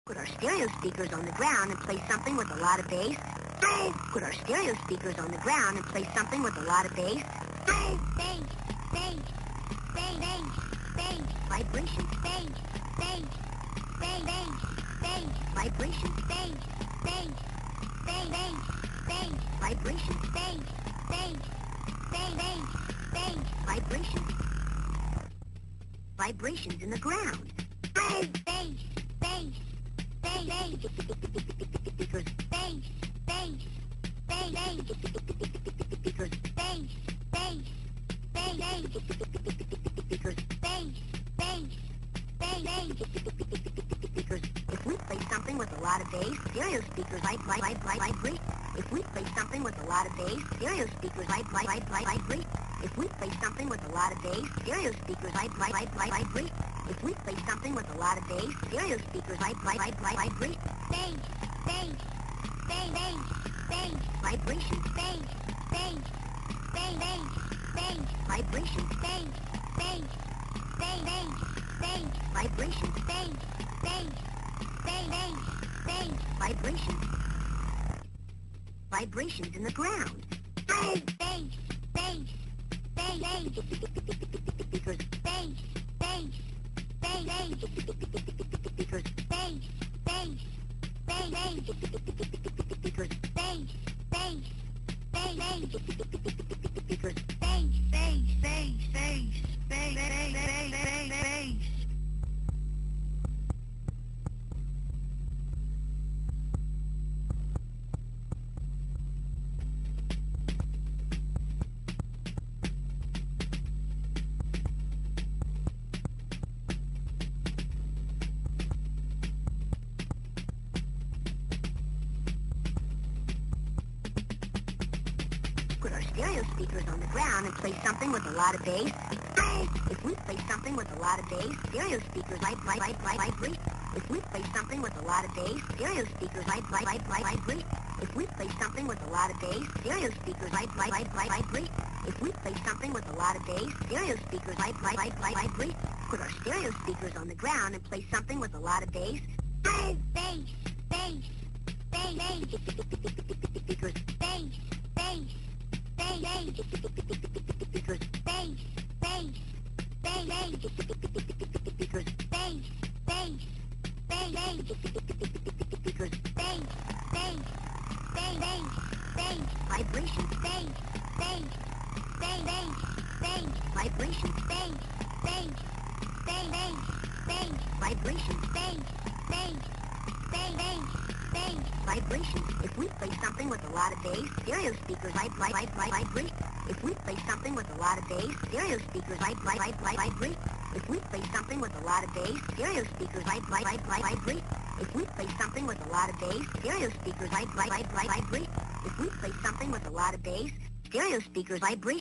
Put our stereo speakers on the ground and play something with a lot of bass. Put our stereo speakers on the ground and play something with a lot of bass. Bass, bass, bass, bass, bass, vibration, bass, bass, bass, bass, vibration, bass, bass, bass, bass, vibration, bass, bass, bass, bass, vibration. Vibrations in the ground. Bass, bass, bass. Bass, bass, bass, bass, bass, bass, bass, if we play something with a lot of bass, stereo speakers vibrate. If we play something with a lot of bass, stereo speakers vibrate. If we play something with a lot of bass, stereo speakers vibrate. If we play something with a lot of bass, stereo speakers vibrate. Bass, bass, bass, bass, vibration, bass, bass, bass, bass, vibration, bass, bass, bass, bass, vibration, bass, bass, bass, bass, vibration. Vibrations in the ground. Bass, bass, bass, bass, bass, bass, bass. Bass, bass, bass, bass, bass, bass, Put our stereo speakers on the ground and play something with a lot of bass. If we play something with a lot of bass, stereo speakers vibrate. If we play something with a lot of bass, stereo speakers vibrate. If we play something with a lot of bass, stereo speakers vibrate. If we play something with a lot of bass, stereo speakers vibrate. Put our stereo speakers on the ground and play something with a lot of bass. Bass, bass, bass, bass, bass, bass, bass. Bass, bass, bass, bass, bass, bass, vibration, bass, bass, bass, bass, vibration, bass, bass, bass, bass, vibration, bass, bass, bass, vibration. If we play something with a lot of bass, stereo speakers vibrate. If we play something with a lot of bass, stereo speakers vibrate. If we play something with a lot of bass, stereo speakers vibrate. If we play something with a lot of bass, stereo speakers vibrate. If we play something with a lot of bass, stereo speakers vibrate.